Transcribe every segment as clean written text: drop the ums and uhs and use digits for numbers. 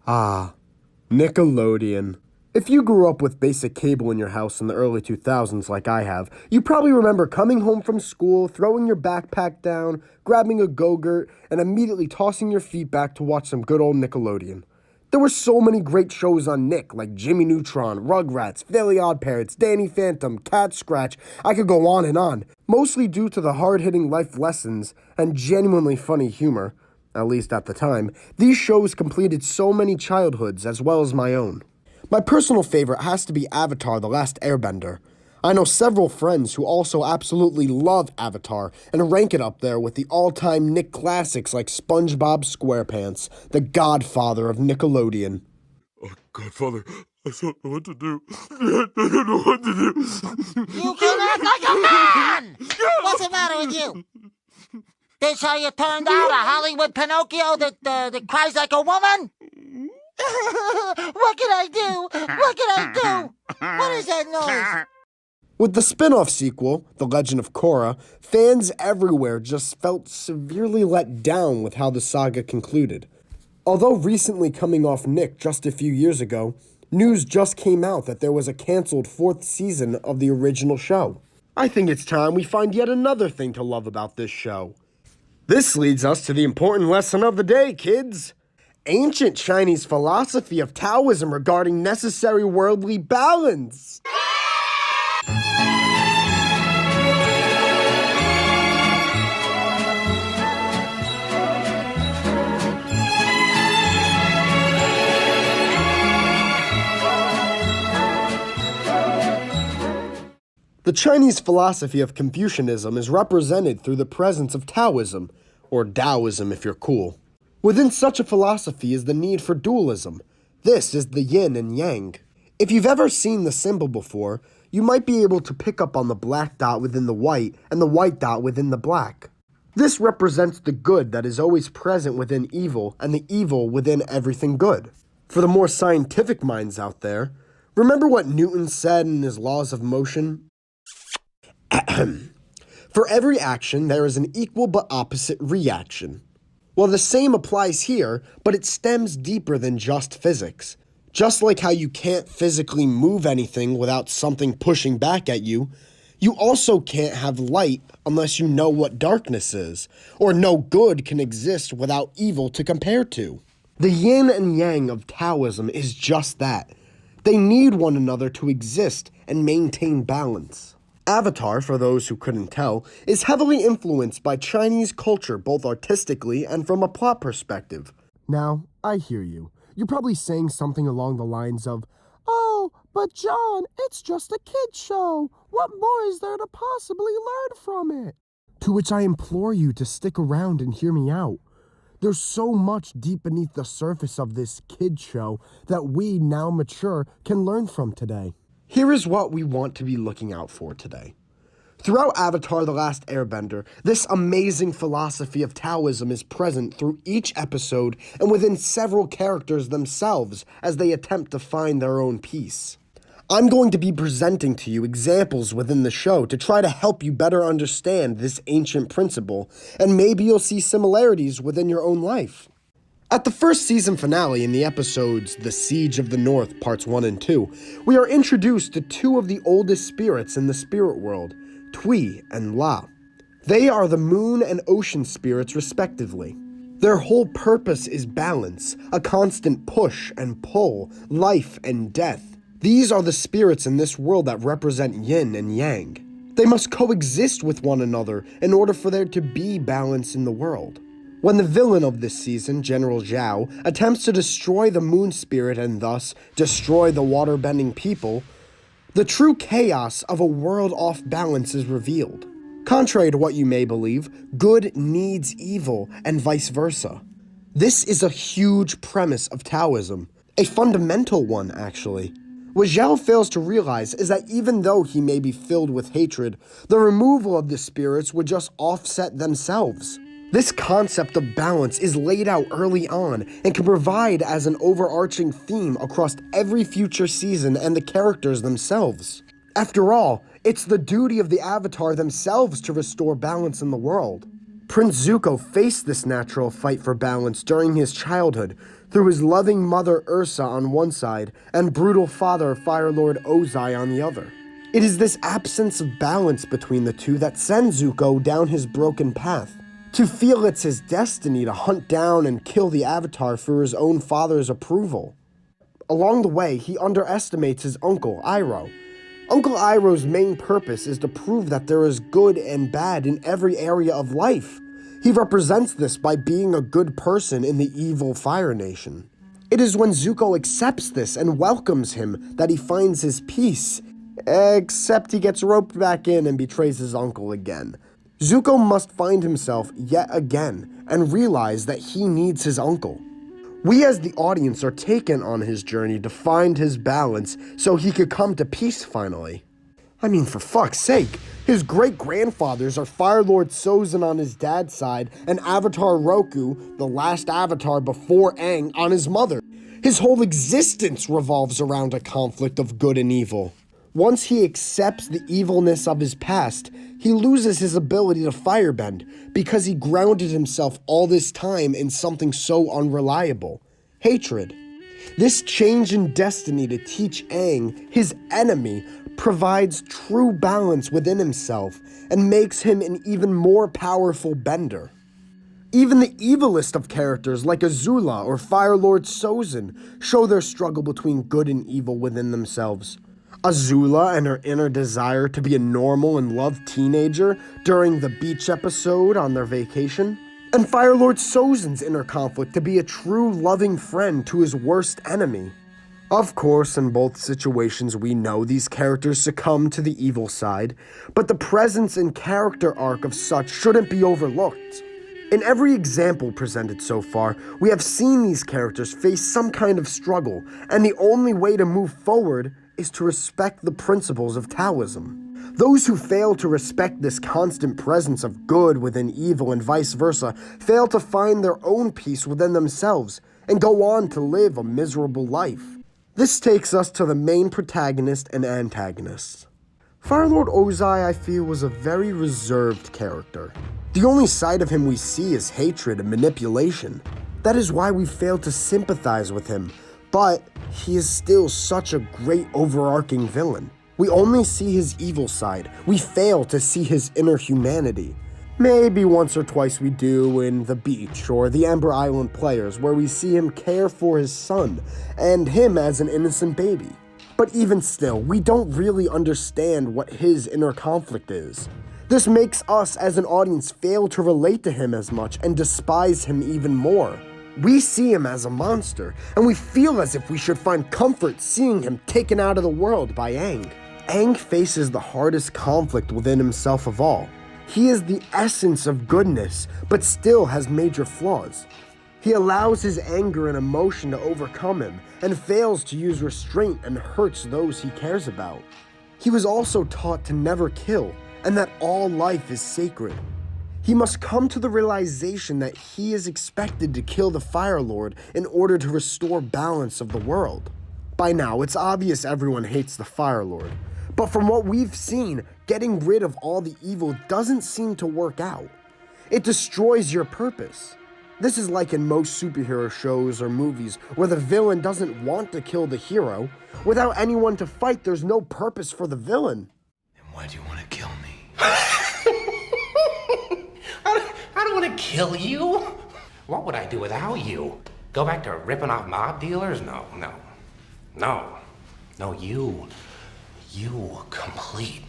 Ah, Nickelodeon. If you grew up with basic cable in your house in the early 2000s like I have, you probably remember coming home from school, throwing your backpack down, grabbing a Go-Gurt, and immediately tossing your feet back to watch some good old Nickelodeon. There were so many great shows on Nick, like Jimmy Neutron, Rugrats, Fairly OddParents, Danny Phantom, Cat Scratch. I could go on, mostly due to the hard-hitting life lessons and genuinely funny humor. At least at the time, these shows completed so many childhoods as well as my own. My personal favorite has to be Avatar: The Last Airbender. I know several friends who also absolutely love Avatar and rank it up there with the all-time Nick classics like SpongeBob SquarePants, the godfather of Nickelodeon. Oh, Godfather, I don't know what to do. I don't know what to do. You can act like a man! What's the matter with you? This how you turned out, a Hollywood Pinocchio that cries like a woman? What can I do? What can I do? What is that noise? With the spin-off sequel, The Legend of Korra, fans everywhere just felt severely let down with how the saga concluded. Although recently coming off Nick just a few years ago, news just came out that there was a canceled 4th season of the original show. I think it's time we find yet another thing to love about this show. This leads us to the important lesson of the day, kids. Ancient Chinese philosophy of Taoism regarding necessary worldly balance. The Chinese philosophy of Confucianism is represented through the presence of Taoism, or Taoism if you're cool. Within such a philosophy is the need for dualism. This is the yin and yang. If you've ever seen the symbol before, you might be able to pick up on the black dot within the white and the white dot within the black. This represents the good that is always present within evil and the evil within everything good. For the more scientific minds out there, remember what Newton said in his laws of motion? For every action, there is an equal but opposite reaction. Well, the same applies here, but it stems deeper than just physics. Just like how you can't physically move anything without something pushing back at you, you also can't have light unless you know what darkness is, or no good can exist without evil to compare to. The yin and yang of Taoism is just that. They need one another to exist and maintain balance. Avatar, for those who couldn't tell, is heavily influenced by Chinese culture both artistically and from a plot perspective. Now, I hear you. You're probably saying something along the lines of, "Oh, but John, it's just a kid's show. What more is there to possibly learn from it?" To which I implore you to stick around and hear me out. There's so much deep beneath the surface of this kid show that we, now mature, can learn from today. Here is what we want to be looking out for today. Throughout Avatar: The Last Airbender, this amazing philosophy of Taoism is present through each episode and within several characters themselves as they attempt to find their own peace. I'm going to be presenting to you examples within the show to try to help you better understand this ancient principle, and maybe you'll see similarities within your own life. At the first season finale in the episodes The Siege of the North Parts 1 and 2, we are introduced to two of the oldest spirits in the spirit world, Tui and La. They are the moon and ocean spirits respectively. Their whole purpose is balance, a constant push and pull, life and death. These are the spirits in this world that represent yin and yang. They must coexist with one another in order for there to be balance in the world. When the villain of this season, General Zhao, attempts to destroy the moon spirit and thus destroy the water-bending people, the true chaos of a world off balance is revealed. Contrary to what you may believe, good needs evil and vice versa. This is a huge premise of Taoism, a fundamental one actually. What Zhao fails to realize is that even though he may be filled with hatred, the removal of the spirits would just offset themselves. This concept of balance is laid out early on and can provide as an overarching theme across every future season and the characters themselves. After all, it's the duty of the Avatar themselves to restore balance in the world. Prince Zuko faced this natural fight for balance during his childhood through his loving mother Ursa on one side and brutal father Fire Lord Ozai on the other. It is this absence of balance between the two that sends Zuko down his broken path, to feel it's his destiny to hunt down and kill the Avatar for his own father's approval. Along the way, he underestimates his uncle, Iroh. Uncle Iroh's main purpose is to prove that there is good and bad in every area of life. He represents this by being a good person in the evil Fire Nation. It is when Zuko accepts this and welcomes him that he finds his peace, except he gets roped back in and betrays his uncle again. Zuko must find himself yet again and realize that he needs his uncle. We as the audience are taken on his journey to find his balance so he could come to peace finally. I mean, for fuck's sake, his great-grandfathers are Fire Lord Sozin on his dad's side and Avatar Roku, the last Avatar before Aang, on his mother. His whole existence revolves around a conflict of good and evil. Once he accepts the evilness of his past, he loses his ability to firebend because he grounded himself all this time in something so unreliable: hatred. This change in destiny to teach Aang, his enemy, provides true balance within himself and makes him an even more powerful bender. Even the evilest of characters like Azula or Fire Lord Sozin show their struggle between good and evil within themselves. Azula and her inner desire to be a normal and loved teenager during the beach episode on their vacation, and Fire Lord Sozin's inner conflict to be a true loving friend to his worst enemy. Of course, in both situations we know these characters succumb to the evil side, but the presence and character arc of such shouldn't be overlooked. In every example presented so far, we have seen these characters face some kind of struggle, and the only way to move forward is to respect the principles of Taoism. Those who fail to respect this constant presence of good within evil and vice versa fail to find their own peace within themselves and go on to live a miserable life. This takes us to the main protagonist and antagonist. Fire Lord Ozai, I feel, was a very reserved character. The only side of him we see is hatred and manipulation. That is why we fail to sympathize with him, but he is still such a great overarching villain. We only see his evil side. We fail to see his inner humanity. Maybe once or twice we do in The Beach or the Ember Island Players, where we see him care for his son and him as an innocent baby. But even still, we don't really understand what his inner conflict is. This makes us as an audience fail to relate to him as much and despise him even more. We see him as a monster, and we feel as if we should find comfort seeing him taken out of the world by Aang. Aang faces the hardest conflict within himself of all. He is the essence of goodness, but still has major flaws. He allows his anger and emotion to overcome him, and fails to use restraint and hurts those he cares about. He was also taught to never kill, and that all life is sacred. He must come to the realization that he is expected to kill the Fire Lord in order to restore balance of the world. By now, it's obvious everyone hates the Fire Lord, but from what we've seen, getting rid of all the evil doesn't seem to work out. It destroys your purpose. This is like in most superhero shows or movies where the villain doesn't want to kill the hero. Without anyone to fight, there's no purpose for the villain. Then why do you want to kill me? I don't want to kill you. What would I do without you? Go back to ripping off mob dealers? No. You complete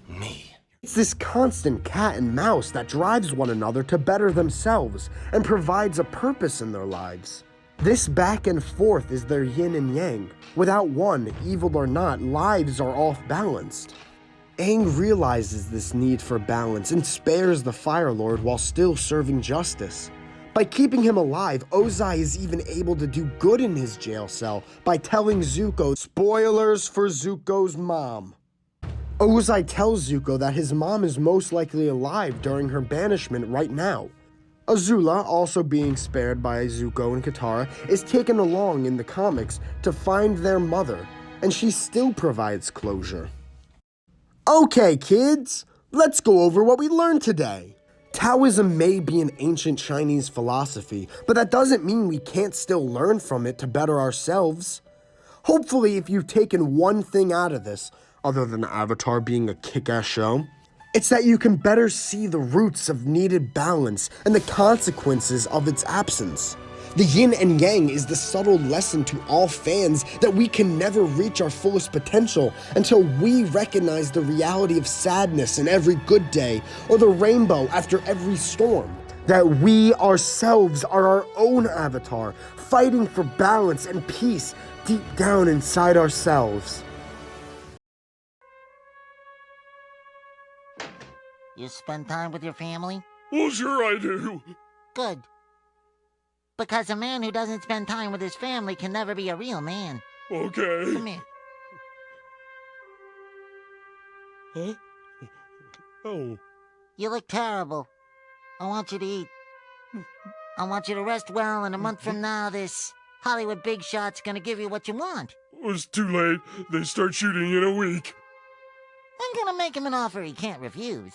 me. It's this constant cat and mouse that drives one another to better themselves and provides a purpose in their lives. This back and forth is their yin and yang. Without one, evil or not, lives are off-balanced. Aang realizes this need for balance and spares the Fire Lord while still serving justice. By keeping him alive, Ozai is even able to do good in his jail cell by telling Zuko, spoilers for Zuko's mom. Ozai tells Zuko that his mom is most likely alive during her banishment right now. Azula, also being spared by Zuko and Katara, is taken along in the comics to find their mother, and she still provides closure. Okay, kids, let's go over what we learned today. Taoism may be an ancient Chinese philosophy, but that doesn't mean we can't still learn from it to better ourselves. Hopefully, if you've taken one thing out of this, other than Avatar being a kick-ass show, it's that you can better see the roots of needed balance and the consequences of its absence. The yin and yang is the subtle lesson to all fans that we can never reach our fullest potential until we recognize the reality of sadness in every good day or the rainbow after every storm. That we ourselves are our own avatar, fighting for balance and peace deep down inside ourselves. You spend time with your family? Well, sure I do. Good. Because a man who doesn't spend time with his family can never be a real man. Okay. Come here. Huh? Oh. You look terrible. I want you to eat. I want you to rest well, and a month from now, this Hollywood big shot's gonna give you what you want. It's too late. They start shooting in a week. I'm gonna make him an offer he can't refuse.